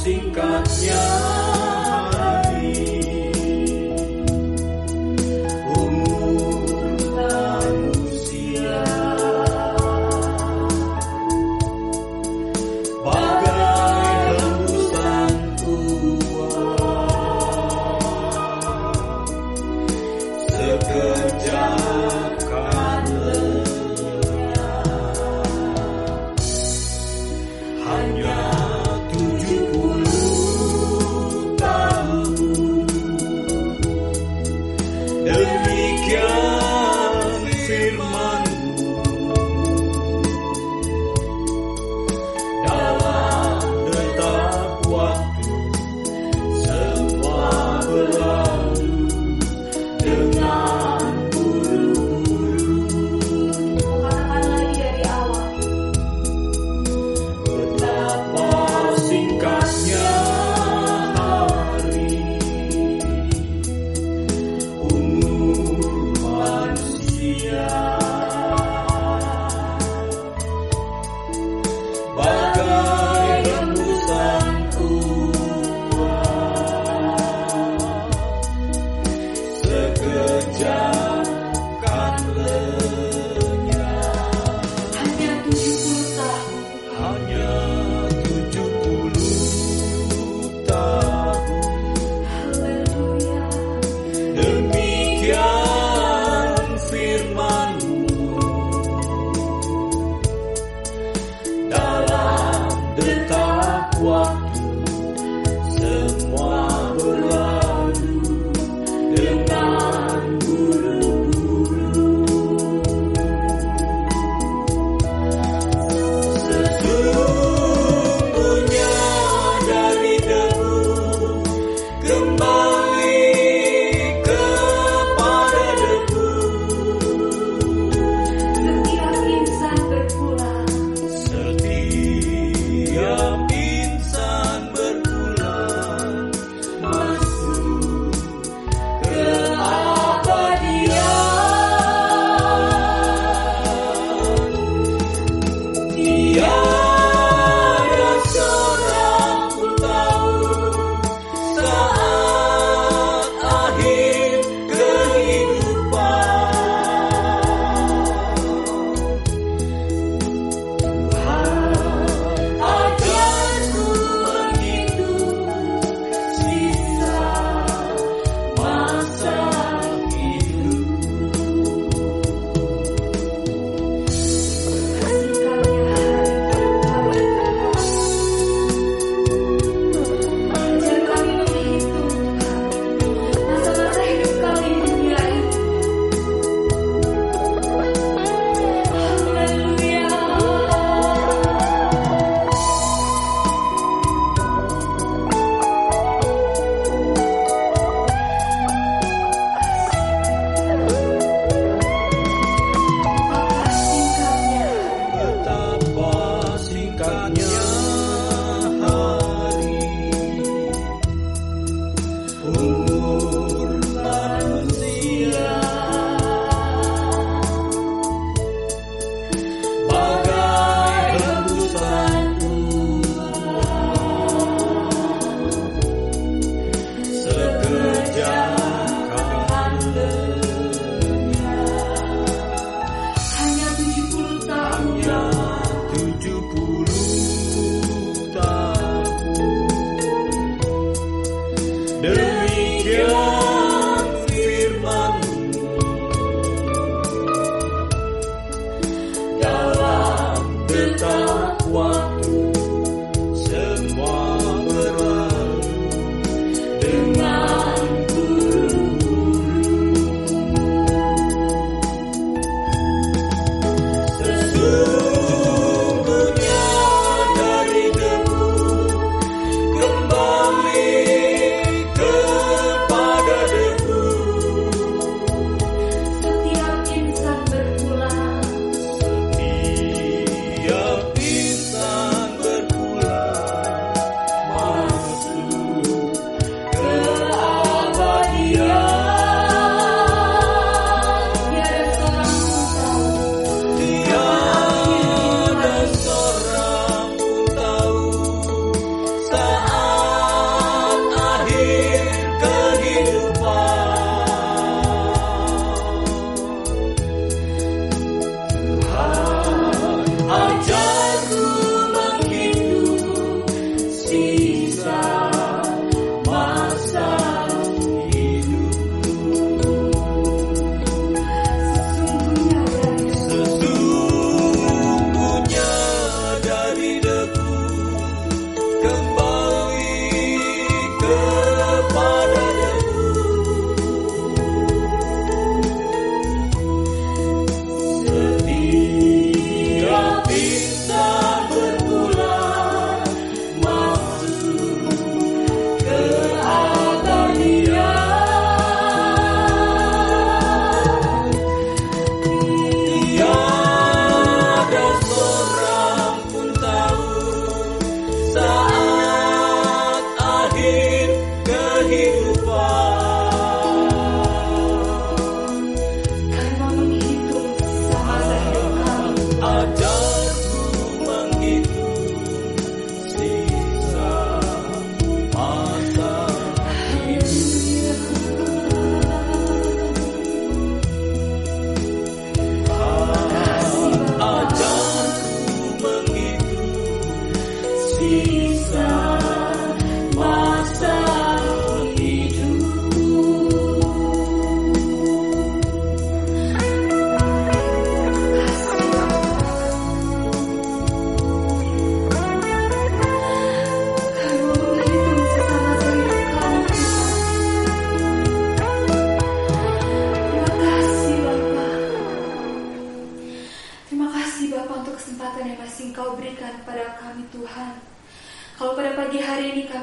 singkatnya hari, umur manusia bagai hembusan uap, sekejap kan lenyap. Hanya 70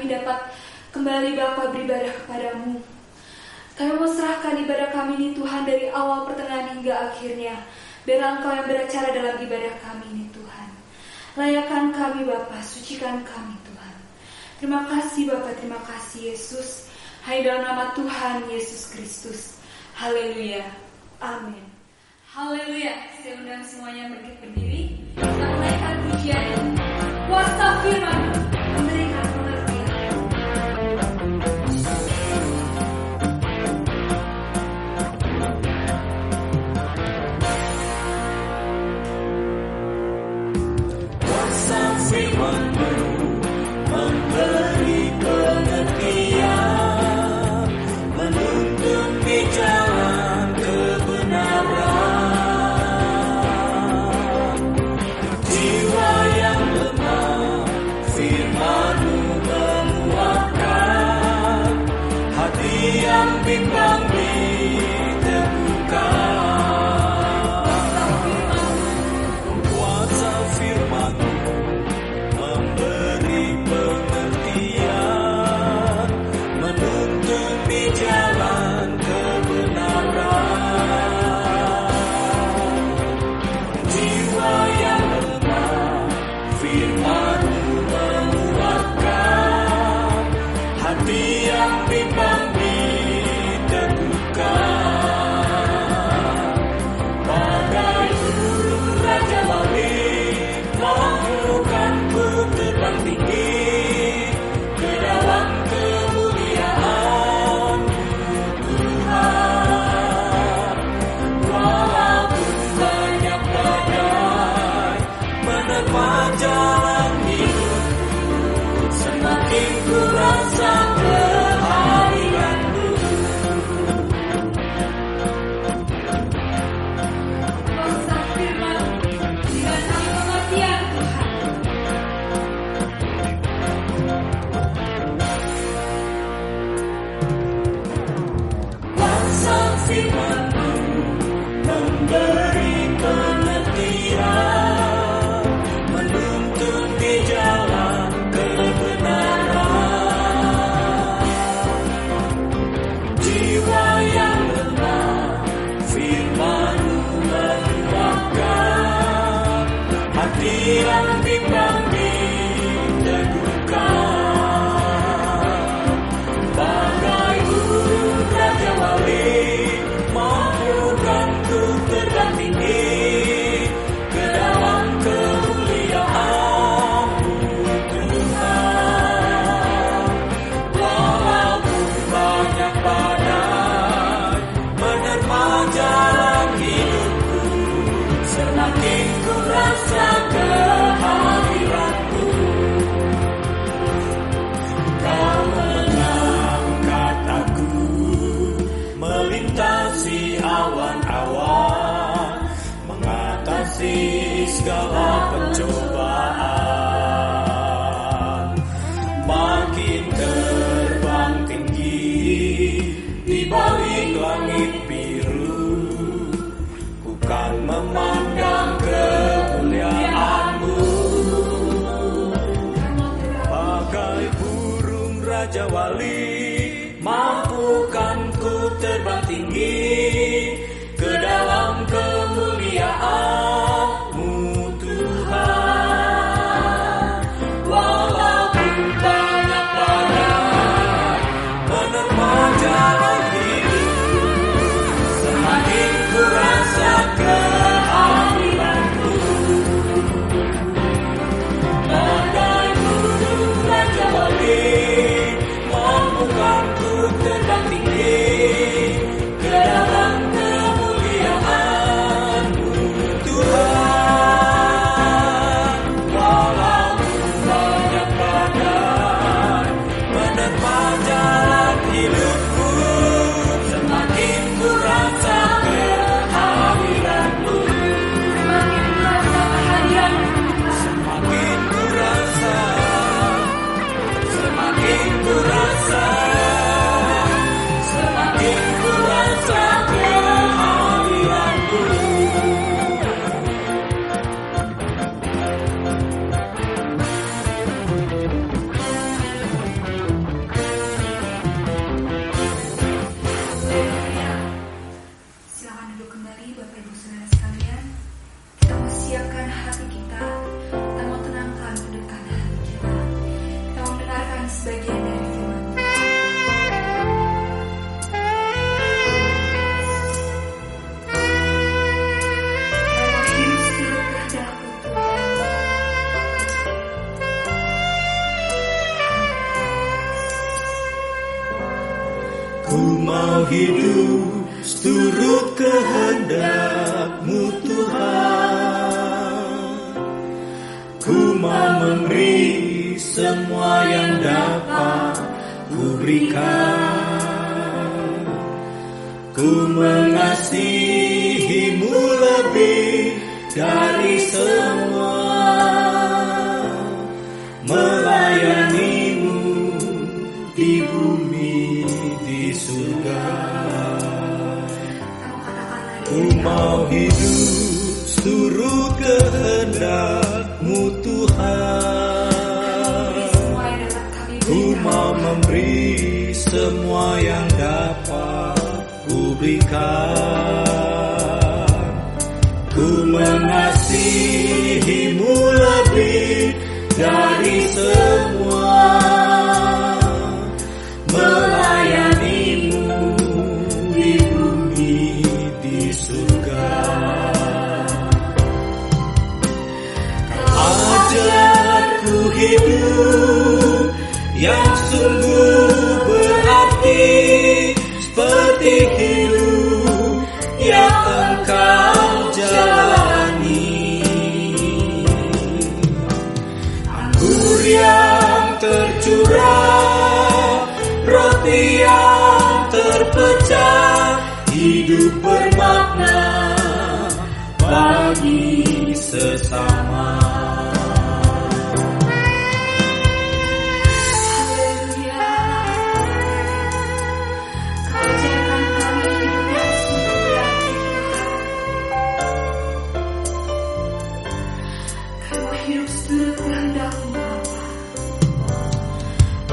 kami dapat kembali Bapa beribadah kepadamu. Kami mau serahkan ibadah kami ini Tuhan dari awal, pertengahan hingga akhirnya. Biarlah Engkau yang beracara dalam ibadah kami ini Tuhan. Layakan kami Bapa, sucikan kami Tuhan. Terima kasih Bapa, terima kasih Yesus. Hanya dalam nama Tuhan Yesus Kristus. Haleluya. Amin. Haleluya. Saya undang semuanya berdiri. Kita menaikkan pujian kuasa firman memberikan pengertian. Kuasa firman-Mu memberi pengertian, menuntun di jalan kebenaran. Jiwa yang lemah, firman-Mu menguatkan, hati yang bimbang diteguhkan. Kuasa firman-Mu memberi pengertian, menuntun di jalan kebenaran. Jiwa yang lemah, firman-Mu menguatkan, hati yang bimbang diteguhkan. Bagai burung raja wali, mampukan ku terbang tinggi ke dalam kemuliaan Tuhan. Walaupun banyak badai menerpa jalan hidupku, semakin ku rasa kehadiran-Mu. Kuasa firman dengan pengertian Tuhan. Kuasa firman-Mu memberi pengertian, menuntun di jalan kebenaran. Jiwa yang lemah, firman-Mu menguatkan, hati yang bimbang diteguhkan. Bagai burung raja wali, mampukan ku terbang tinggi ke dalam kemuliaan-Mu Tuhan. Walaupun banyak badai menerpa jalan hidupku, semakin ku rasa kehadiran-Mu. Kau mengangkat aku melintasi awan-awan, mengatasi segala pencobaan. Makin terbang tinggi di balik langit biru, ku kan memandang kemuliaan-Mu. Bagai burung raja wali, mampukan ku terbang tinggi ke dalam kemuliaan-Mu Tuhan. Walaupun banyak badai menerpa jalan hidupku, semakin ku rasa kehadiran-Mu. Bagai burung raja wali, mampukan ku terbang tinggi ke dalam kemuliaan-Mu Tuhan. Ku mau hidup seturut kehendak-Mu Tuhan. Ku mau memberi semua yang dapat Ku berikan. Ku mengasihi-Mu lebih dari semua, melayani-Mu di bumi, di surga. Ku mau hidup seturut kehendak-Mu Tuhan. Ku mau memberi semua yang dapat Ku berikan. Ku mengasihi-Mu lebih dari semua, melayani-Mu di bumi, di surga. Kau ajarku hidup yang sungguh berarti, seperti hidup yang Engkau jalani. Anggur yang tercurah, roti yang terpecah, hidup bermakna bagi sesama.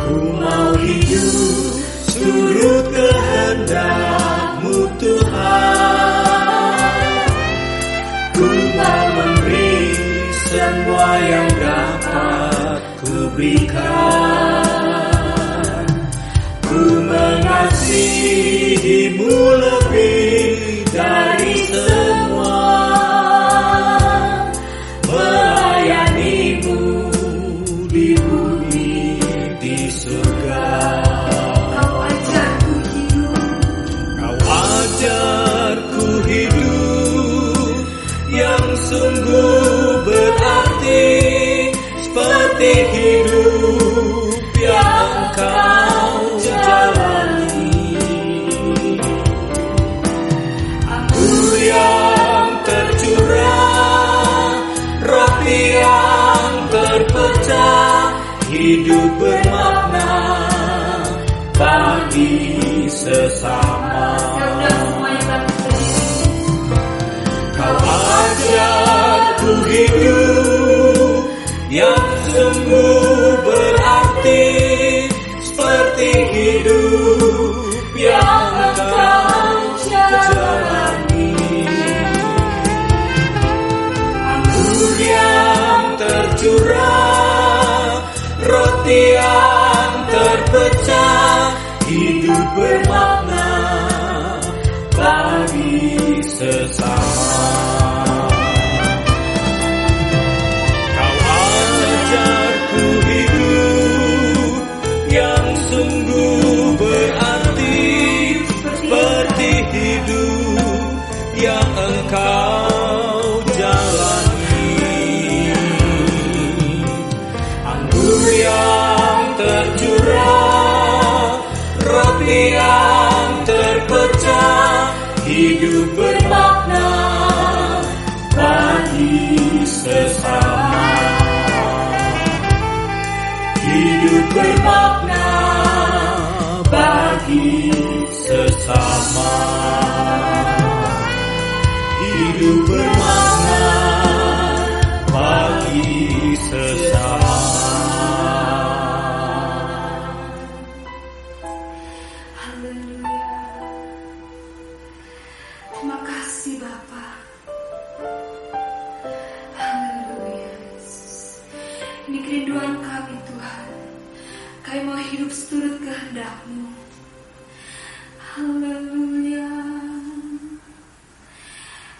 Ku mau hidup seturut kehendak-Mu Tuhan. Ku mau memberi semua yang dapat Ku berikan. Ku mengasihi-Mu lebih dari semua, melayani-Mu di bumi, di surga. Kau ajarku hidup yang sungguh berarti, seperti hidup yang Engkau jalani. Anggur yang tercurah, roti yang terpecah, hidup bermakna bagi sesama. Kau ajarku hidup yang sungguh berarti, seperti hidup yang Engkau jalani. Anggur yang tercurah, roti yang terpecah, hidup bermakna bagi sesama. Kau ajarku hidup yang sungguh berarti, seperti hidup yang Engkau jalani. Anggur yang tercurah, roti yang terpecah, hidup bermakna bagi sesama. Hidup bermakna bagi sesama. Hidup bermakna bagi sesama. Terima kasih Bapa. Haleluya. Ini kerinduan kami Tuhan. Kami mau hidup seturut kehendak-Mu. Haleluya.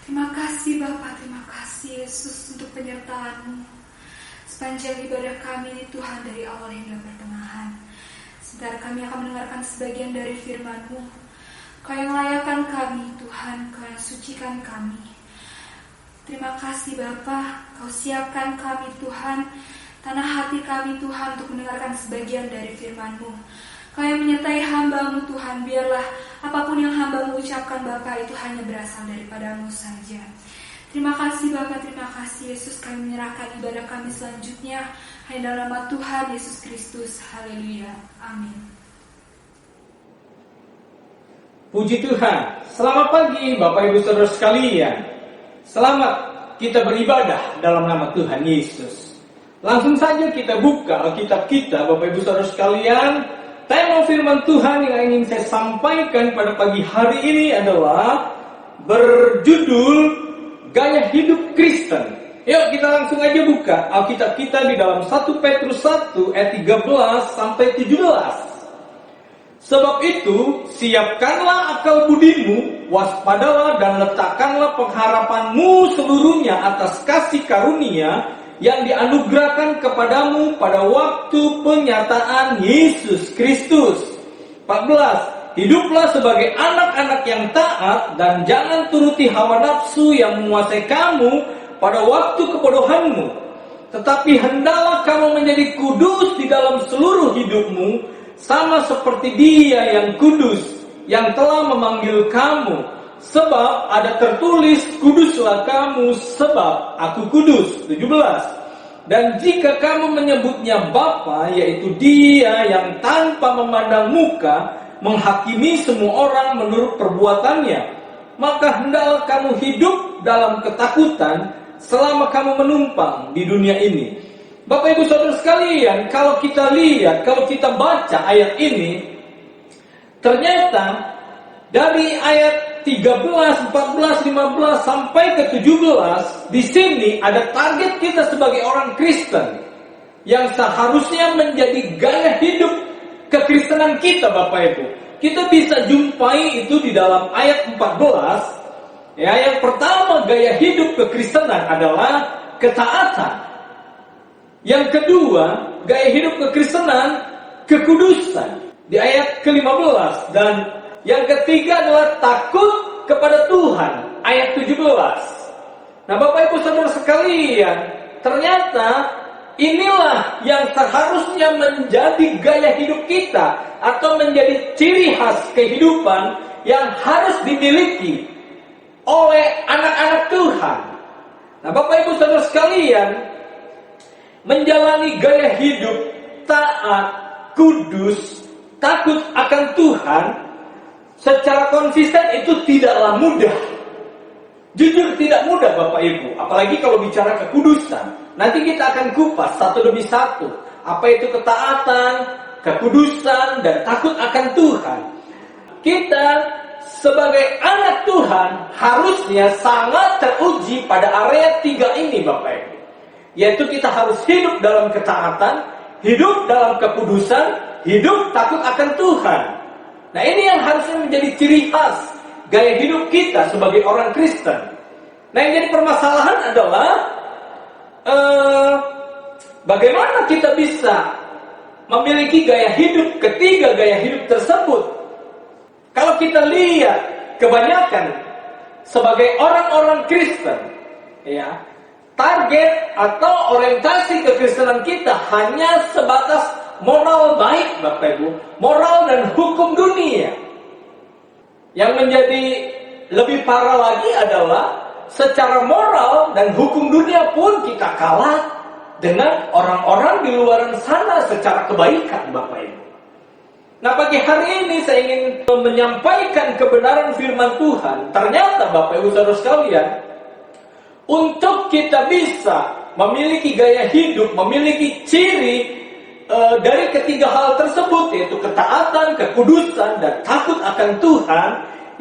Terima kasih Bapa, terima kasih Yesus untuk penyertaan-Mu sepanjang ibadah kami ini Tuhan, dari awal hingga pertengahan. Sebentar kami akan mendengarkan sebagian dari firman-Mu. Kau yang layakan kami, Tuhan, Kau yang sucikan kami. Terima kasih Bapa, Kau siapkan kami Tuhan, tanah hati kami Tuhan untuk mendengarkan sebagian dari firman-Mu. Kau yang menyertai hamba-Mu Tuhan, biarlah apapun yang hamba-Mu ucapkan Bapa itu hanya berasal daripada-Mu saja. Terima kasih Bapa, terima kasih Yesus, kami menyerahkan ibadah kami selanjutnya hanya dalam nama Tuhan Yesus Kristus. Haleluya. Amin. Puji Tuhan. Selamat pagi Bapak Ibu Saudara sekalian. Selamat kita beribadah dalam nama Tuhan Yesus. Langsung saja kita buka Alkitab kita Bapak Ibu Saudara sekalian. Tema firman Tuhan yang ingin saya sampaikan pada pagi hari ini adalah berjudul Gaya Hidup Kristen. Yuk kita langsung aja buka Alkitab kita di dalam 1 Petrus 1 ayat 13 sampai 17. Sebab itu, siapkanlah akal budimu, waspadalah dan letakkanlah pengharapanmu seluruhnya atas kasih karunia yang dianugerahkan kepadamu pada waktu penyataan Yesus Kristus. 14. Hiduplah sebagai anak-anak yang taat dan jangan turuti hawa nafsu yang menguasai kamu pada waktu kebodohanmu. Tetapi hendaklah kamu menjadi kudus di dalam seluruh hidupmu, sama seperti Dia yang kudus, yang telah memanggil kamu. Sebab ada tertulis, kuduslah kamu, sebab aku kudus. 17. Dan jika kamu menyebutnya Bapa, yaitu Dia yang tanpa memandang muka, menghakimi semua orang menurut perbuatannya, maka hendaklah kamu hidup dalam ketakutan selama kamu menumpang di dunia ini. Bapak Ibu Saudara sekalian, kalau kita lihat, kalau kita baca ayat ini, ternyata dari ayat 13, 14, 15 sampai ke 17, di sini ada target kita sebagai orang Kristen yang seharusnya menjadi gaya hidup kekristenan kita, Bapak Ibu. Kita bisa jumpai itu di dalam ayat 14. Ya, yang pertama gaya hidup kekristenan adalah ketaatan. Yang kedua, gaya hidup kekristenan, kekudusan. Di ayat ke-15. Dan yang ketiga adalah takut kepada Tuhan. Ayat 17. Nah Bapak Ibu Saudara sekalian, ternyata inilah yang seharusnya menjadi gaya hidup kita, atau menjadi ciri khas kehidupan yang harus dimiliki oleh anak-anak Tuhan. Nah Bapak Ibu Saudara sekalian, menjalani gaya hidup taat, kudus, takut akan Tuhan secara konsisten itu tidaklah mudah. Jujur tidak mudah Bapak Ibu, apalagi kalau bicara kekudusan. Nanti kita akan kupas satu demi satu. Apa itu ketaatan, kekudusan, dan takut akan Tuhan. Kita sebagai anak Tuhan harusnya sangat teruji pada area 3 ini Bapak Ibu. Yaitu kita harus hidup dalam ketaatan, hidup dalam kekudusan, hidup takut akan Tuhan. Nah ini yang harusnya menjadi ciri khas gaya hidup kita sebagai orang Kristen. Nah yang jadi permasalahan adalah bagaimana kita bisa memiliki gaya hidup, ketiga gaya hidup tersebut. Kalau kita lihat kebanyakan sebagai orang-orang Kristen, ya, target atau orientasi kekristenan kita hanya sebatas moral baik Bapak Ibu, moral dan hukum dunia. Yang menjadi lebih parah lagi adalah secara moral dan hukum dunia pun kita kalah dengan orang-orang di luar sana secara kebaikan Bapak Ibu. Nah pagi hari ini saya ingin menyampaikan kebenaran firman Tuhan. Ternyata Bapak Ibu Saudara sekalian, untuk kita bisa memiliki gaya hidup, memiliki ciri dari ketiga hal tersebut, yaitu ketaatan, kekudusan, dan takut akan Tuhan,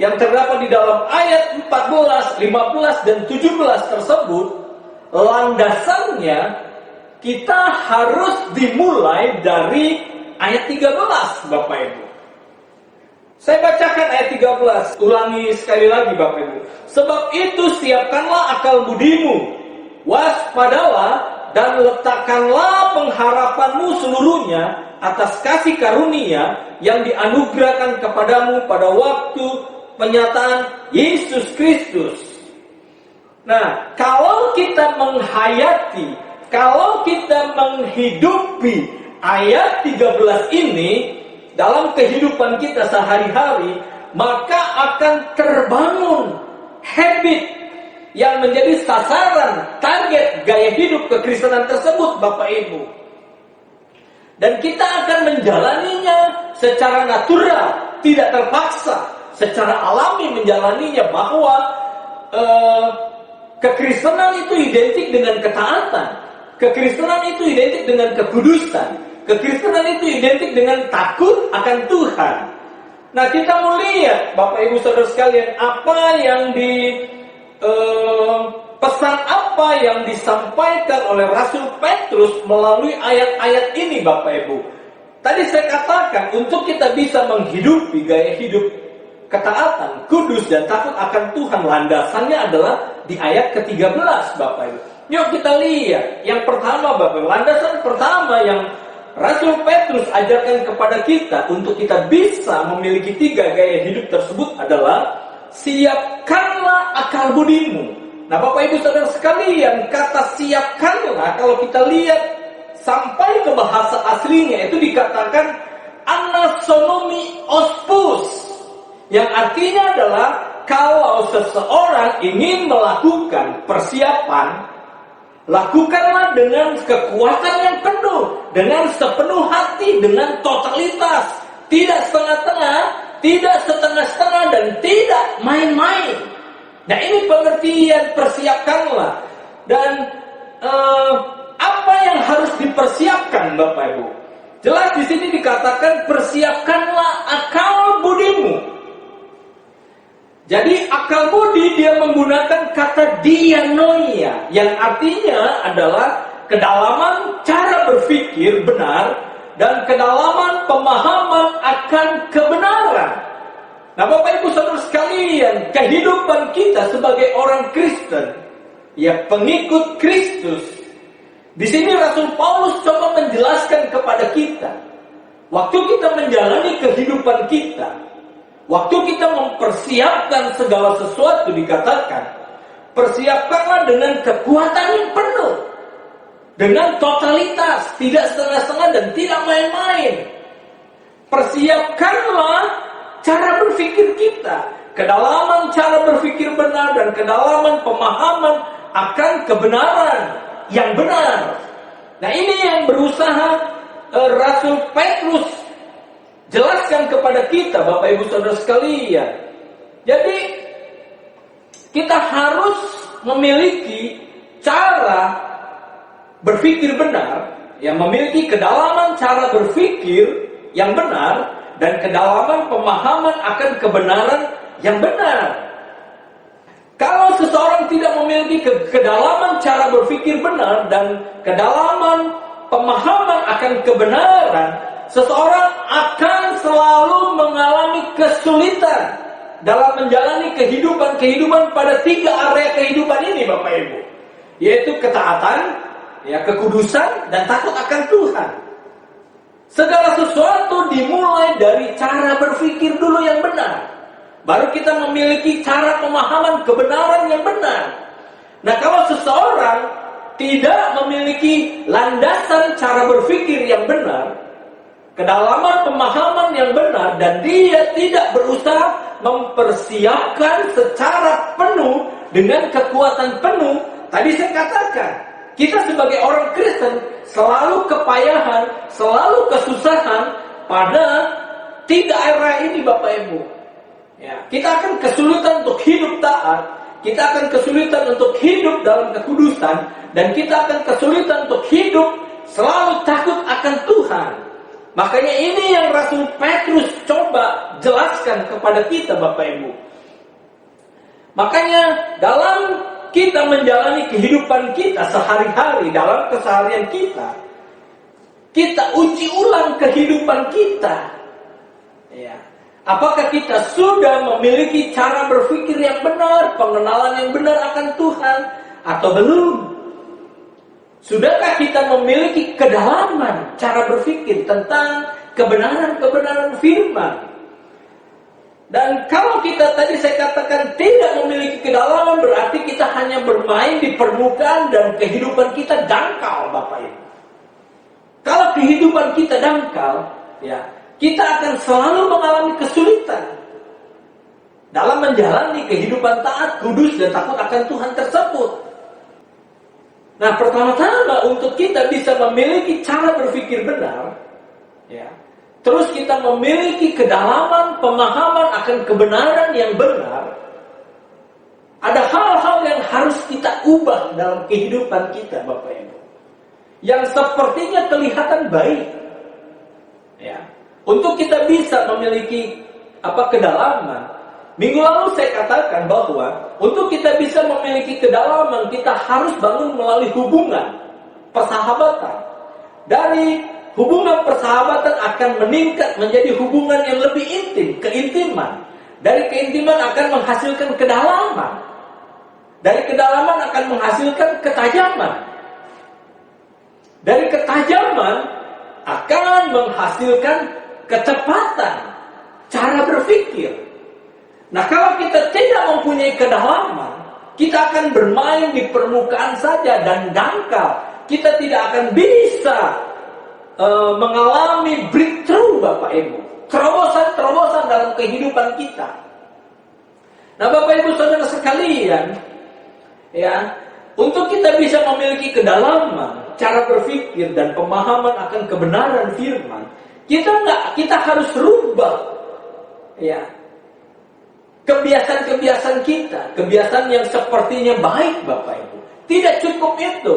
yang terdapat di dalam ayat 14, 15, dan 17 tersebut, landasannya kita harus dimulai dari ayat 13, Bapak Ibu. Saya bacakan ayat 13, ulangi sekali lagi Bapak Ibu. Sebab itu siapkanlah akal budimu, waspadalah dan letakkanlah pengharapanmu seluruhnya atas kasih karunia yang dianugerahkan kepadamu pada waktu penyataan Yesus Kristus. Nah, kalau kita menghayati, kalau kita menghidupi ayat 13 ini dalam kehidupan kita sehari-hari, maka akan terbangun habit yang menjadi sasaran, target gaya hidup kekristenan tersebut, Bapak Ibu. Dan kita akan menjalaninya secara natural, tidak terpaksa, secara alami menjalaninya, bahwa kekristenan itu identik dengan ketaatan, kekristenan itu identik dengan kekudusan, kekristenan itu identik dengan takut akan Tuhan. Nah, kita mau lihat, Bapak Ibu Saudara sekalian, apa yang pesan apa yang disampaikan oleh Rasul Petrus melalui ayat-ayat ini, Bapak Ibu. Tadi saya katakan, untuk kita bisa menghidupi gaya hidup ketaatan, kudus, dan takut akan Tuhan, landasannya adalah di ayat ke-13, Bapak Ibu. Yuk kita lihat. Yang pertama, Bapak Ibu, landasan pertama yang Rasul Petrus ajarkan kepada kita untuk kita bisa memiliki 3 gaya hidup tersebut adalah siapkanlah akal budimu. Nah, Bapak Ibu Saudara sekalian, kata siapkanlah, kalau kita lihat sampai ke bahasa aslinya itu dikatakan anasonomi ospus, yang artinya adalah kalau seseorang ingin melakukan persiapan, lakukanlah dengan kekuatan yang penuh, dengan sepenuh hati, dengan totalitas, tidak setengah-tengah, tidak setengah-setengah, dan tidak main-main. Nah, ini pengertian persiapkanlah. Dan apa yang harus dipersiapkan, Bapak Ibu? Jelas di sini dikatakan persiapkanlah akal budimu. Jadi akal budi dia menggunakan kata dianoia, yang artinya adalah kedalaman cara berpikir benar dan kedalaman pemahaman akan kebenaran. Nah, Bapak Ibu Saudara sekalian, kehidupan kita sebagai orang Kristen, ya pengikut Kristus, di sini Rasul Paulus coba menjelaskan kepada kita, waktu kita menjalani kehidupan kita, waktu kita mempersiapkan segala sesuatu, dikatakan persiapkanlah dengan kekuatan yang penuh, dengan totalitas, tidak setengah-setengah dan tidak main-main. Persiapkanlah cara berpikir kita, kedalaman cara berpikir benar dan kedalaman pemahaman akan kebenaran yang benar. Nah, ini yang berusaha Rasul Petrus jelaskan kepada kita, Bapak Ibu Saudara sekalian. Jadi kita harus memiliki cara berpikir benar, yang memiliki kedalaman cara berpikir yang benar dan kedalaman pemahaman akan kebenaran yang benar. Kalau seseorang tidak memiliki kedalaman cara berpikir benar dan kedalaman pemahaman akan kebenaran, seseorang akan selalu mengalami kesulitan dalam menjalani kehidupan pada 3 area kehidupan ini, Bapak Ibu, yaitu ketaatan, ya, kekudusan, dan takut akan Tuhan. Segala sesuatu dimulai dari cara berpikir dulu yang benar, baru kita memiliki cara pemahaman kebenaran yang benar. Nah, kalau seseorang tidak memiliki landasan cara berpikir yang benar, kedalaman pemahaman yang benar, dan dia tidak berusaha mempersiapkan secara penuh dengan kekuatan penuh, tadi saya katakan, kita sebagai orang Kristen selalu kepayahan, selalu kesusahan pada 3 area ini, Bapak Ibu. Ya, kita akan kesulitan untuk hidup taat, kita akan kesulitan untuk hidup dalam kekudusan, dan kita akan kesulitan untuk hidup selalu takut akan Tuhan. Makanya ini yang Rasul Petrus coba jelaskan kepada kita, Bapak Ibu. Makanya dalam kita menjalani kehidupan kita sehari-hari, dalam keseharian kita uji ulang kehidupan kita. Ya. Apakah kita sudah memiliki cara berpikir yang benar, pengenalan yang benar akan Tuhan, atau belum? Sudahkah kita memiliki kedalaman cara berpikir tentang kebenaran-kebenaran firman? Dan kalau kita tadi saya katakan tidak memiliki kedalaman, berarti kita hanya bermain di permukaan dan kehidupan kita dangkal, Bapak Ibu. Kalau kehidupan kita dangkal, ya, kita akan selalu mengalami kesulitan dalam menjalani kehidupan taat, kudus, dan takut akan Tuhan tersebut. Nah, pertama-tama untuk kita bisa memiliki cara berpikir benar, ya, terus kita memiliki kedalaman pemahaman akan kebenaran yang benar, ada hal-hal yang harus kita ubah dalam kehidupan kita, Bapak Ibu, yang sepertinya kelihatan baik, ya, untuk kita bisa memiliki kedalaman. Minggu lalu saya katakan bahwa untuk kita bisa memiliki kedalaman, kita harus bangun melalui hubungan persahabatan. Dari hubungan persahabatan akan meningkat menjadi hubungan yang lebih intim, keintiman. Dari keintiman akan menghasilkan kedalaman. Dari kedalaman akan menghasilkan ketajaman. Dari ketajaman akan menghasilkan kecepatan cara berpikir. Nah, kalau kita tidak mempunyai kedalaman, kita akan bermain di permukaan saja dan dangkal. Kita tidak akan bisa mengalami breakthrough, Bapak Ibu. Terobosan-terobosan dalam kehidupan kita. Nah, Bapak Ibu saudara sekalian, ya, untuk kita bisa memiliki kedalaman cara berpikir dan pemahaman akan kebenaran firman, kita harus rubah, ya, kebiasaan-kebiasaan kita, kebiasaan yang sepertinya baik, Bapak Ibu. Tidak cukup itu.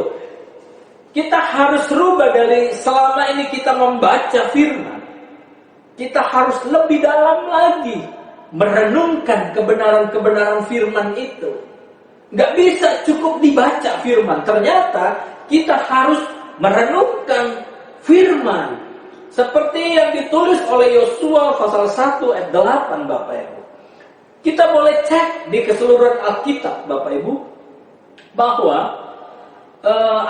Kita harus rubah dari selama ini kita membaca firman. Kita harus lebih dalam lagi merenungkan kebenaran-kebenaran firman itu. Nggak bisa cukup dibaca firman. Ternyata kita harus merenungkan firman. Seperti yang ditulis oleh Yosua pasal 1 ayat 8, Bapak Ibu. Kita boleh cek di keseluruhan Alkitab, Bapak Ibu, bahwa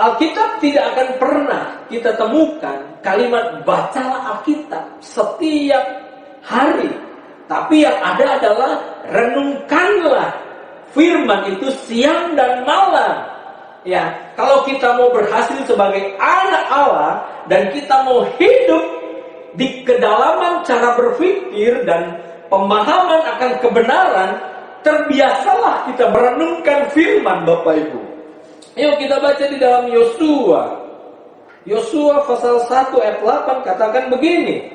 Alkitab tidak akan pernah kita temukan kalimat bacalah Alkitab setiap hari. Tapi yang ada adalah renungkanlah firman itu siang dan malam. Ya, kalau kita mau berhasil sebagai anak Allah dan kita mau hidup di kedalaman cara berpikir dan pemahaman akan kebenaran, terbiasalah kita merenungkan firman, Bapak Ibu. Yuk kita baca di dalam Yosua. Yosua pasal 1 ayat 8 katakan begini.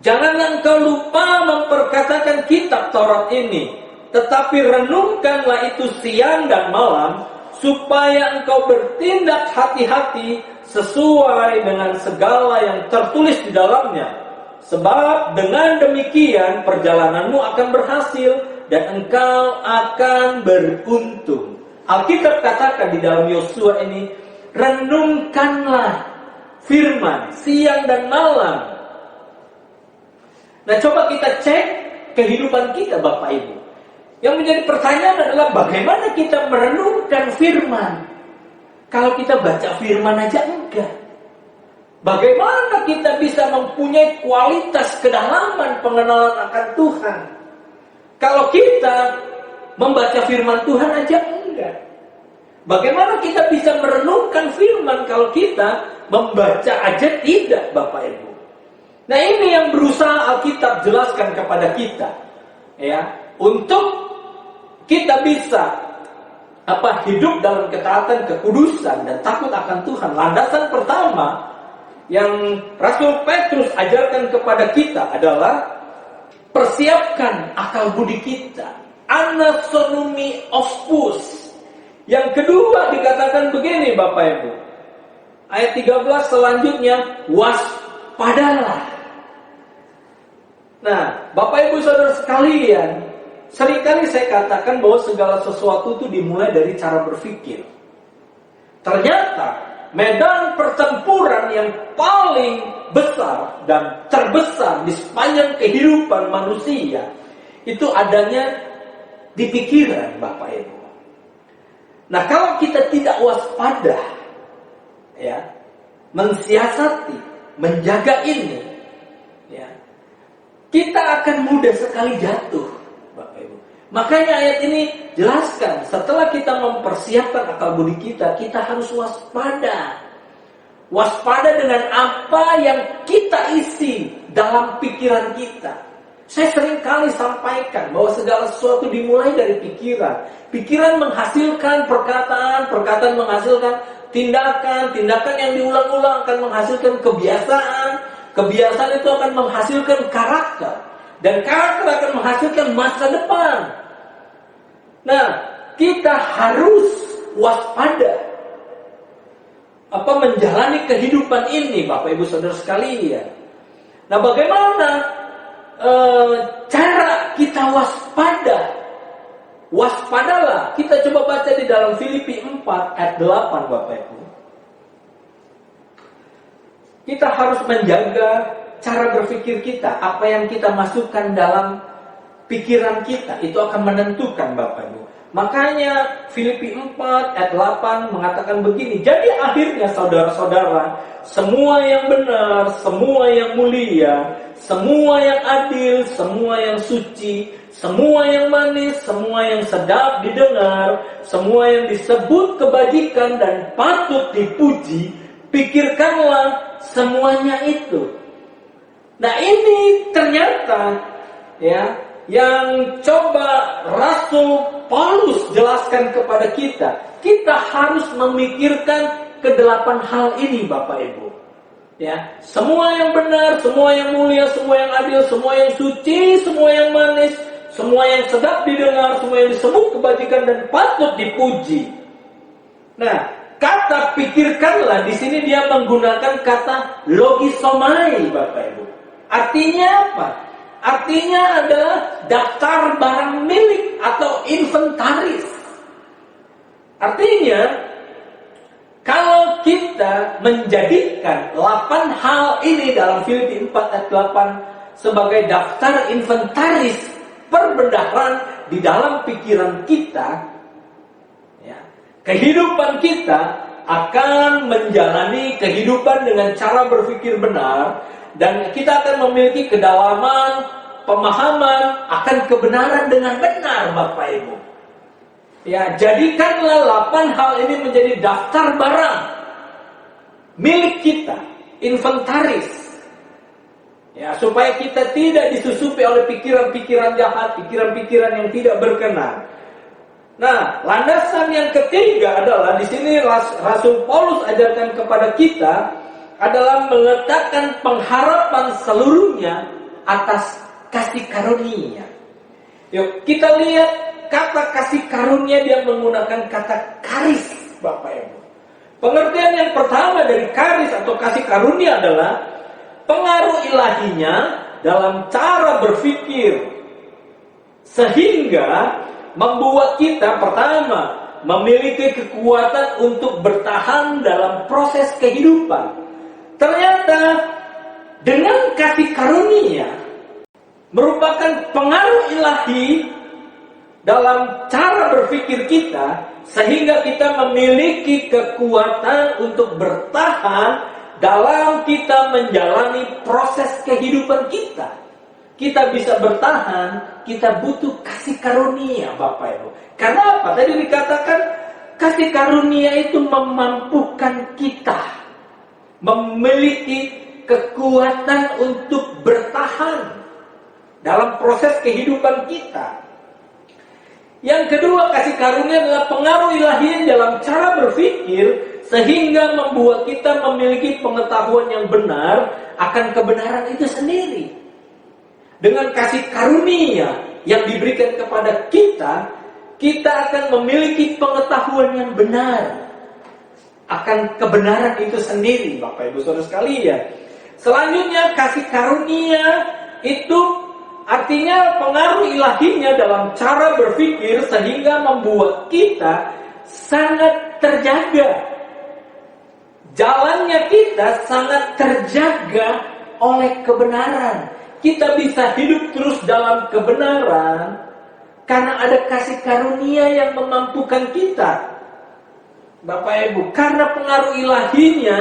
Janganlah engkau lupa memperkatakan kitab Taurat ini, tetapi renungkanlah itu siang dan malam, supaya engkau bertindak hati-hati sesuai dengan segala yang tertulis di dalamnya. Sebab dengan demikian perjalananmu akan berhasil dan engkau akan beruntung. Alkitab katakan di dalam Yosua ini, renungkanlah firman siang dan malam. Nah, coba kita cek kehidupan kita, Bapak Ibu. Yang menjadi pertanyaan adalah bagaimana kita merenungkan firman? Kalau kita baca firman aja enggak. Bagaimana kita bisa mempunyai kualitas kedalaman pengenalan akan Tuhan? Kalau kita membaca firman Tuhan aja enggak. Bagaimana kita bisa merenungkan firman kalau kita membaca aja tidak, Bapak Ibu? Nah, ini yang berusaha Alkitab jelaskan kepada kita, ya, untuk kita bisa hidup dalam ketaatan, kekudusan dan takut akan Tuhan. Landasan pertama yang Rasul Petrus ajarkan kepada kita adalah persiapkan akal budi kita, anasonomi ospus. Yang kedua dikatakan begini, Bapak Ibu, ayat 13 selanjutnya, waspadalah. Nah, Bapak Ibu saudara sekalian, seringkali saya katakan bahwa segala sesuatu itu dimulai dari cara berpikir. Ternyata medan pertempuran yang paling besar dan terbesar di sepanjang kehidupan manusia itu adanya di pikiran, Bapak Ibu. Nah, kalau kita tidak waspada, ya, mensiasati, menjaga ini, ya, kita akan mudah sekali jatuh, Bapak Ibu. Makanya ayat ini jelaskan, setelah kita mempersiapkan akal budi kita, kita harus waspada. Waspada dengan apa yang kita isi dalam pikiran kita. Saya sering kali sampaikan bahwa segala sesuatu dimulai dari pikiran. Pikiran menghasilkan perkataan, perkataan menghasilkan tindakan, tindakan yang diulang-ulang akan menghasilkan kebiasaan, kebiasaan itu akan menghasilkan karakter, dan karakter akan menghasilkan masa depan. Nah, kita harus waspada menjalani kehidupan ini, Bapak Ibu Saudara sekalian. Nah, bagaimana cara kita waspada? Waspadalah. Kita coba baca di dalam Filipi 4 ayat 8, Bapak Ibu. Kita harus menjaga cara berpikir kita. Apa yang kita masukkan dalam pikiran kita, itu akan menentukan, Bapak Ibu. Makanya Filipi 4 ayat 8 mengatakan begini. Jadi akhirnya saudara-saudara, semua yang benar, semua yang mulia, semua yang adil, semua yang suci, semua yang manis, semua yang sedap didengar, semua yang disebut kebajikan dan patut dipuji, pikirkanlah semuanya itu. Nah, ini ternyata, ya, yang coba Rasul Paulus jelaskan kepada kita. Kita harus memikirkan kedelapan hal ini, Bapak Ibu. Ya, semua yang benar, semua yang mulia, semua yang adil, semua yang suci, semua yang manis, semua yang sedap didengar, semua yang disebut kebajikan dan patut dipuji. Nah, kata pikirkanlah di sini dia menggunakan kata logisomai, Bapak Ibu. Artinya apa? Artinya adalah daftar barang milik atau inventaris. Artinya, kalau kita menjadikan 8 hal ini dalam Filipi 4 ayat 8 sebagai daftar inventaris perbendaharaan di dalam pikiran kita, ya, kehidupan kita akan menjalani kehidupan dengan cara berpikir benar. Dan kita akan memiliki kedalaman, pemahaman akan kebenaran dengan benar, Bapak Ibu. Ya, jadikanlah 8 hal ini menjadi daftar barang milik kita, inventaris. Ya, supaya kita tidak disusupi oleh pikiran-pikiran jahat, pikiran-pikiran yang tidak berkenan. Nah, landasan yang ketiga adalah di sini Rasul Paulus ajarkan kepada kita adalah meletakkan pengharapan seluruhnya atas kasih karunia. Yuk, kita lihat kata kasih karunia, dia menggunakan kata karis, Bapak Ibu. Pengertian yang pertama dari karis atau kasih karunia adalah pengaruh ilahinya dalam cara berpikir, sehingga membuat kita pertama memiliki kekuatan untuk bertahan dalam proses kehidupan. Ternyata dengan kasih karunia merupakan pengaruh ilahi dalam cara berpikir kita, sehingga kita memiliki kekuatan untuk bertahan dalam kita menjalani proses kehidupan kita. Kita bisa bertahan, kita butuh kasih karunia, Bapak Ibu. Karena apa? Tadi dikatakan kasih karunia itu memampukan kita memiliki kekuatan untuk bertahan dalam proses kehidupan kita. Yang kedua, kasih karunia adalah pengaruh ilahi dalam cara berpikir, sehingga membuat kita memiliki pengetahuan yang benar akan kebenaran itu sendiri. Dengan kasih karunia yang diberikan kepada kita, kita akan memiliki pengetahuan yang benar akan kebenaran itu sendiri, Bapak Ibu Saudara sekalian. Selanjutnya, kasih karunia itu artinya pengaruh ilahinya dalam cara berpikir, sehingga membuat kita sangat terjaga. Jalannya kita sangat terjaga oleh kebenaran. Kita bisa hidup terus dalam kebenaran karena ada kasih karunia yang memampukan kita Bapak Ibu, karena pengaruh ilahinya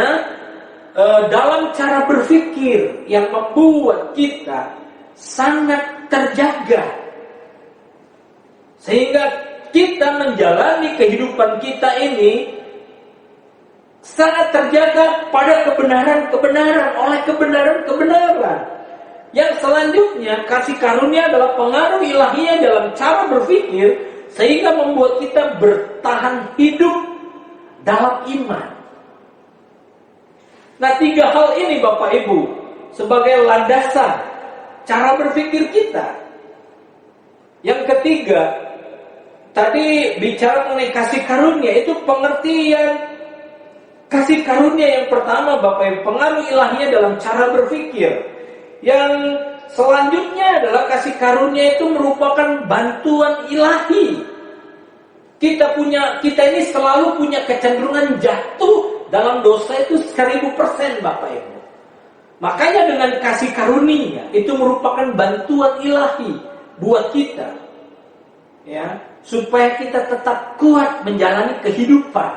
dalam cara berpikir yang membuat kita sangat terjaga, sehingga kita menjalani kehidupan kita ini sangat terjaga pada kebenaran-kebenaran, oleh kebenaran-kebenaran. Yang selanjutnya, kasih karunia adalah pengaruh ilahinya dalam cara berpikir, sehingga membuat kita bertahan hidup dalam iman. Nah, 3 hal ini Bapak Ibu sebagai landasan cara berpikir kita. Yang ketiga, tadi bicara mengenai kasih karunia, itu pengertian kasih karunia yang pertama Bapak Ibu, pengaruh ilahinya dalam cara berpikir. Yang selanjutnya adalah kasih karunia itu merupakan bantuan ilahi. Kita ini selalu punya kecenderungan jatuh dalam dosa itu 1000% Bapak Ibu. Makanya dengan kasih karunia itu merupakan bantuan ilahi buat kita, ya, supaya kita tetap kuat menjalani kehidupan.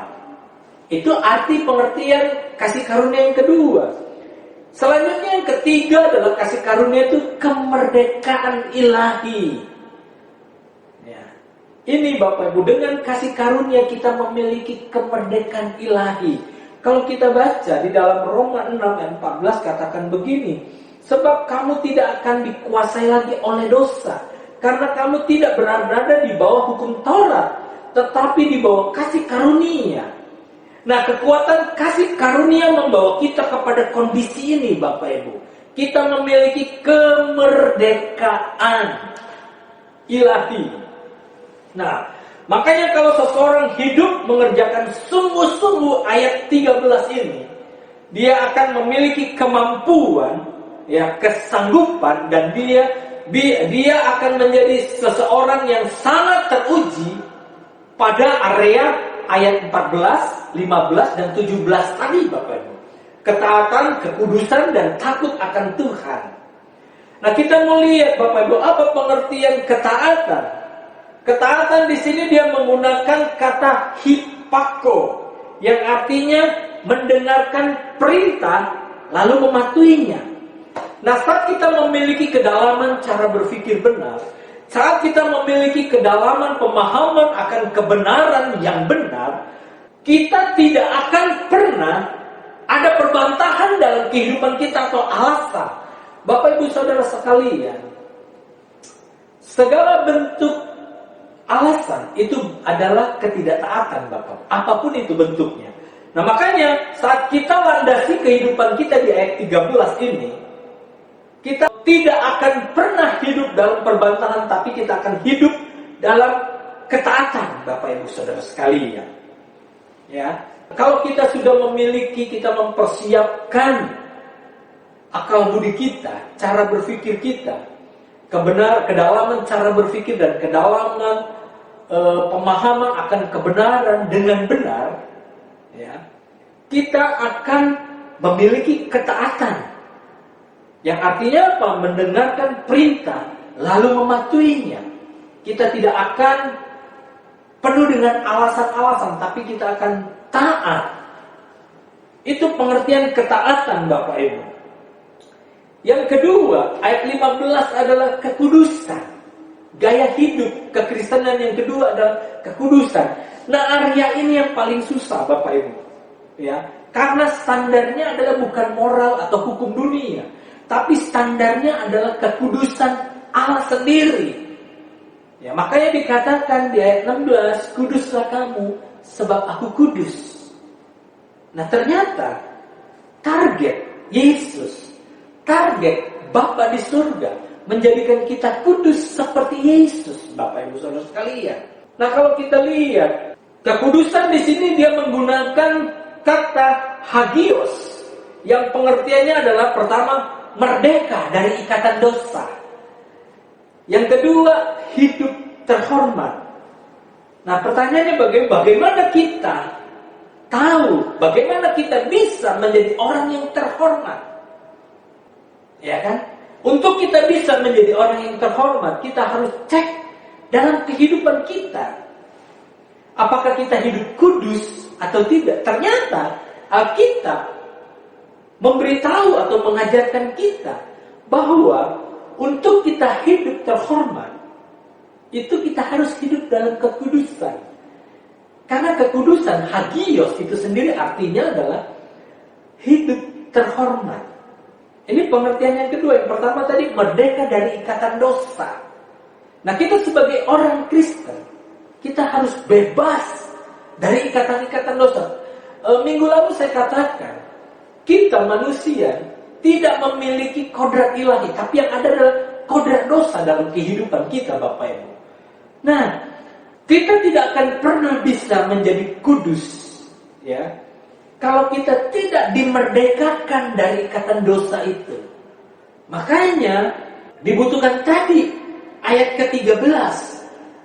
Itu arti pengertian kasih karunia yang kedua. Selanjutnya yang ketiga adalah kasih karunia itu kemerdekaan ilahi. Ya. Ini Bapak Ibu, dengan kasih karunia kita memiliki kemerdekaan ilahi. Kalau kita baca di dalam Roma 6 ayat 14 katakan begini, sebab kamu tidak akan dikuasai lagi oleh dosa, karena kamu tidak berada di bawah hukum Taurat, tetapi di bawah kasih karunia. Nah, kekuatan kasih karunia membawa kita kepada kondisi ini Bapak Ibu. Kita memiliki kemerdekaan ilahi. Nah, makanya kalau seseorang hidup mengerjakan sungguh-sungguh ayat 13 ini, dia akan memiliki kemampuan, ya, kesanggupan, dan dia akan menjadi seseorang yang sangat teruji pada area ayat 14, 15, dan 17 tadi Bapak Ibu. Ketaatan, kekudusan, dan takut akan Tuhan. Nah, kita mau lihat Bapak Ibu, apa pengertian ketaatan? Ketaatan di sini dia menggunakan kata hipako, yang artinya mendengarkan perintah lalu mematuhinya. Nah, saat kita memiliki kedalaman cara berpikir benar, saat kita memiliki kedalaman pemahaman akan kebenaran yang benar, kita tidak akan pernah ada perbantahan dalam kehidupan kita atau alasan. Bapak Ibu Saudara sekalian, segala bentuk alasan itu adalah ketidaktaatan Bapak, apapun itu bentuknya. Nah, makanya saat kita landasi kehidupan kita di ayat 13 ini, kita tidak akan pernah hidup dalam perbantahan, tapi kita akan hidup dalam ketaatan Bapak Ibu Saudara sekalian. Ya, kalau kita sudah memiliki, kita mempersiapkan akal budi kita, cara berpikir kita, kedalaman cara berpikir dan kedalaman pemahaman akan kebenaran dengan benar, ya, kita akan memiliki ketaatan. Yang artinya apa? Mendengarkan perintah lalu mematuhinya. Kita tidak akan penuh dengan alasan-alasan, tapi kita akan taat. Itu pengertian ketaatan Bapak Ibu. Yang kedua, ayat 15 adalah kekudusan. Gaya hidup kekristenan yang kedua adalah kekudusan. Nah, area ini yang paling susah Bapak Ibu. Ya, karena standarnya adalah bukan moral atau hukum dunia, tapi standarnya adalah kekudusan Allah sendiri. Ya, makanya dikatakan di ayat 16, kuduslah kamu sebab aku kudus. Nah, ternyata target Yesus, target Bapa di surga menjadikan kita kudus seperti Yesus, Bapak Ibu Saudara sekalian. Nah, kalau kita lihat kekudusan di sini dia menggunakan kata hagios, yang pengertiannya adalah pertama merdeka dari ikatan dosa. Yang kedua, hidup terhormat. Nah, pertanyaannya bagaimana kita tahu, bagaimana kita bisa menjadi orang yang terhormat? Ya kan? Untuk kita bisa menjadi orang yang terhormat, kita harus cek dalam kehidupan kita. Apakah kita hidup kudus atau tidak? Ternyata Alkitab memberitahu atau mengajarkan kita bahwa untuk kita hidup terhormat, itu kita harus hidup dalam kekudusan. Karena kekudusan, hagios, itu sendiri artinya adalah hidup terhormat. Ini pengertian yang kedua. Yang pertama tadi, merdeka dari ikatan dosa. Nah, kita sebagai orang Kristen, kita harus bebas dari ikatan-ikatan dosa. Minggu lalu saya katakan, kita manusia tidak memiliki kodrat ilahi, tapi yang ada adalah kodrat dosa dalam kehidupan kita, Bapak Ibu. Nah, kita tidak akan pernah bisa menjadi kudus, ya, kalau kita tidak dimerdekakan dari ikatan dosa itu. Makanya dibutuhkan tadi ayat ke-13.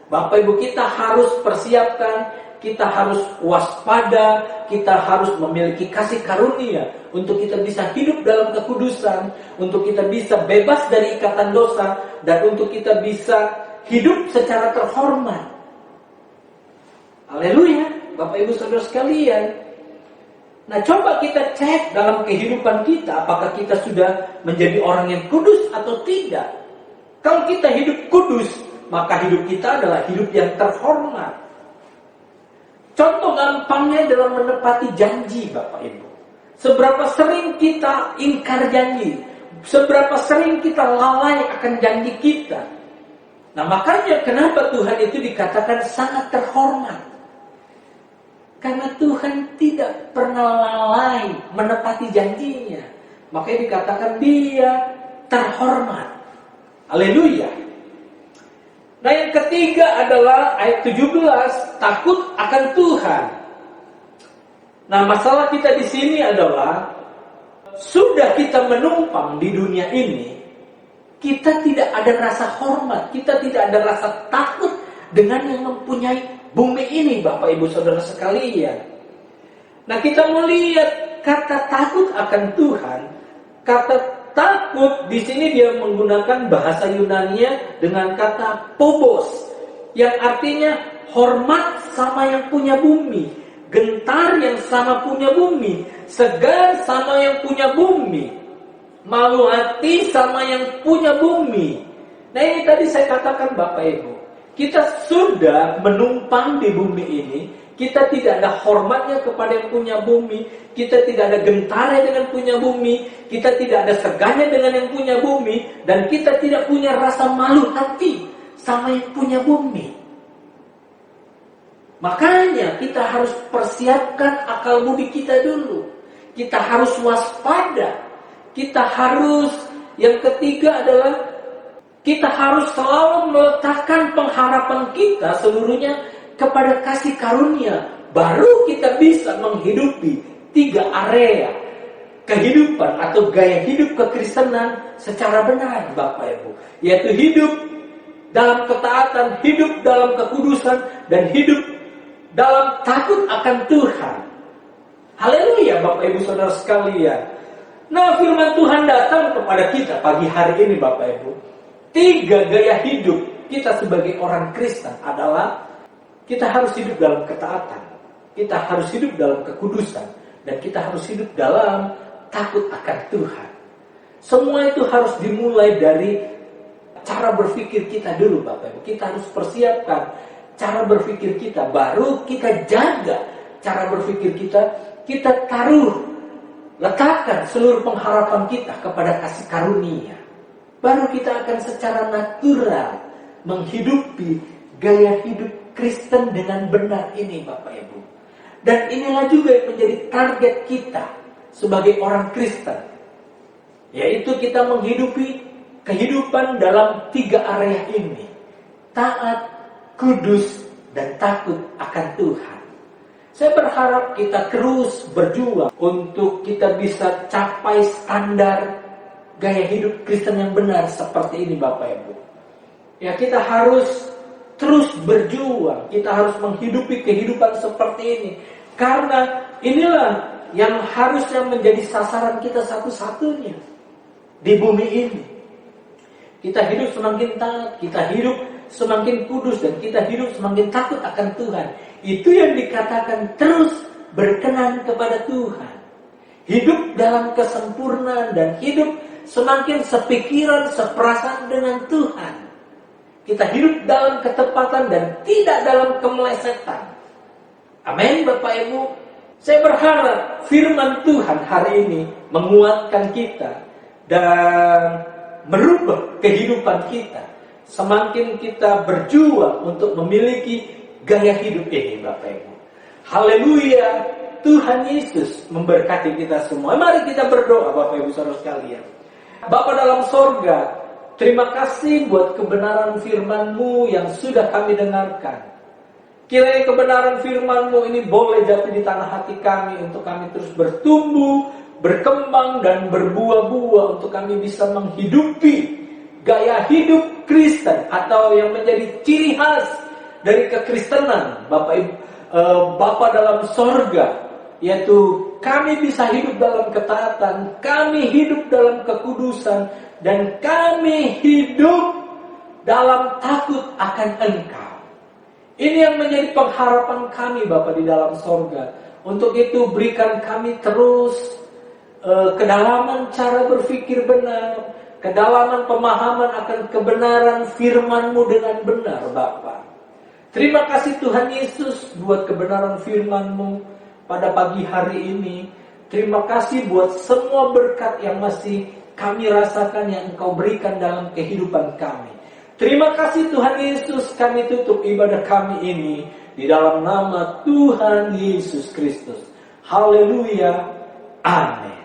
Bapak Ibu, kita harus persiapkan, kita harus waspada, kita harus memiliki kasih karunia untuk kita bisa hidup dalam kekudusan, untuk kita bisa bebas dari ikatan dosa, dan untuk kita bisa hidup secara terhormat. Haleluya, Bapak Ibu Saudara sekalian. Nah, coba kita cek dalam kehidupan kita, apakah kita sudah menjadi orang yang kudus atau tidak. Kalau kita hidup kudus, maka hidup kita adalah hidup yang terhormat. Contoh gampangnya dalam menepati janji, Bapak Ibu. Seberapa sering kita ingkar janji, seberapa sering kita lalai akan janji kita. Nah, makanya kenapa Tuhan itu dikatakan sangat terhormat. Karena Tuhan tidak pernah lalai menepati janjinya. Makanya dikatakan dia terhormat. Haleluya. Nah, yang ketiga adalah ayat 17, takut akan Tuhan. Nah, masalah kita di sini adalah sudah kita menumpang di dunia ini, kita tidak ada rasa hormat, kita tidak ada rasa takut dengan yang mempunyai bumi ini, Bapak Ibu Saudara sekalian. Nah, kita melihat kata takut akan Tuhan. Kata takut di sini dia menggunakan bahasa Yunani dengan kata phobos, yang artinya hormat sama yang punya bumi, gentar yang sama punya bumi, segan sama yang punya bumi, malu hati sama yang punya bumi. Nah, ini tadi saya katakan, Bapak Ibu, kita sudah menumpang di bumi ini. Kita tidak ada hormatnya kepada yang punya bumi. Kita tidak ada gentarnya dengan punya bumi. Kita tidak ada segannya dengan yang punya bumi. Dan kita tidak punya rasa malu hati sama yang punya bumi. Makanya kita harus persiapkan akal budi kita dulu. Kita harus waspada. Kita harus, yang ketiga adalah kita harus selalu meletakkan pengharapan kita seluruhnya kepada kasih karunia. Baru kita bisa menghidupi 3 area kehidupan atau gaya hidup kekristenan secara benar, Bapak Ibu. Yaitu hidup dalam ketaatan, hidup dalam kekudusan, dan hidup dalam takut akan Tuhan. Haleluya, Bapak Ibu Saudara sekalian. Nah, firman Tuhan datang kepada kita pagi hari ini, Bapak Ibu. 3 gaya hidup kita sebagai orang Kristen adalah kita harus hidup dalam ketaatan, kita harus hidup dalam kekudusan, dan kita harus hidup dalam takut akan Tuhan. Semua itu harus dimulai dari cara berpikir kita dulu, Bapak Ibu. Kita harus persiapkan cara berpikir kita, baru kita jaga cara berpikir kita. Kita taruh, letakkan seluruh pengharapan kita kepada kasih karunia. Baru kita akan secara natural menghidupi gaya hidup Kristen dengan benar ini, Bapak Ibu. Dan inilah juga yang menjadi target kita sebagai orang Kristen, yaitu kita menghidupi kehidupan dalam 3 area ini: taat, kudus, dan takut akan Tuhan. Saya berharap kita terus berjuang untuk kita bisa capai standar gaya hidup Kristen yang benar seperti ini, Bapak Ibu. Ya, kita harus terus berjuang, kita harus menghidupi kehidupan seperti ini. Karena inilah yang harusnya menjadi sasaran kita satu-satunya di bumi ini. Kita hidup semakin taat, kita hidup semakin kudus, dan kita hidup semakin takut akan Tuhan. Itu yang dikatakan terus berkenan kepada Tuhan. Hidup dalam kesempurnaan dan hidup semakin sepikiran, seperasaan dengan Tuhan. Kita hidup dalam ketepatan dan tidak dalam kemelesetan. Amin, Bapak Ibu. Saya berharap firman Tuhan hari ini menguatkan kita dan merubah kehidupan kita. Semakin kita berjuang untuk memiliki gaya hidup ini, Bapak Ibu. Haleluya. Tuhan Yesus memberkati kita semua. Mari kita berdoa, Bapak Ibu saudara sekalian. Bapa dalam sorga, terima kasih buat kebenaran firman-Mu yang sudah kami dengarkan. Kiranya kebenaran firman-Mu ini boleh jatuh di tanah hati kami untuk kami terus bertumbuh, berkembang dan berbuah-buah untuk kami bisa menghidupi gaya hidup Kristen atau yang menjadi ciri khas dari kekristenan Bapa dalam sorga, yaitu kami bisa hidup dalam ketaatan, kami hidup dalam kekudusan, dan kami hidup dalam takut akan Engkau. Ini yang menjadi pengharapan kami Bapa di dalam sorga. Untuk itu berikan kami terus kedalaman cara berpikir benar, kedalaman pemahaman akan kebenaran firman-Mu dengan benar Bapa. Terima kasih Tuhan Yesus buat kebenaran firman-Mu pada pagi hari ini. Terima kasih buat semua berkat yang masih kami rasakan yang Engkau berikan dalam kehidupan kami. Terima kasih Tuhan Yesus, kami tutup ibadah kami ini di dalam nama Tuhan Yesus Kristus. Haleluya. Amin.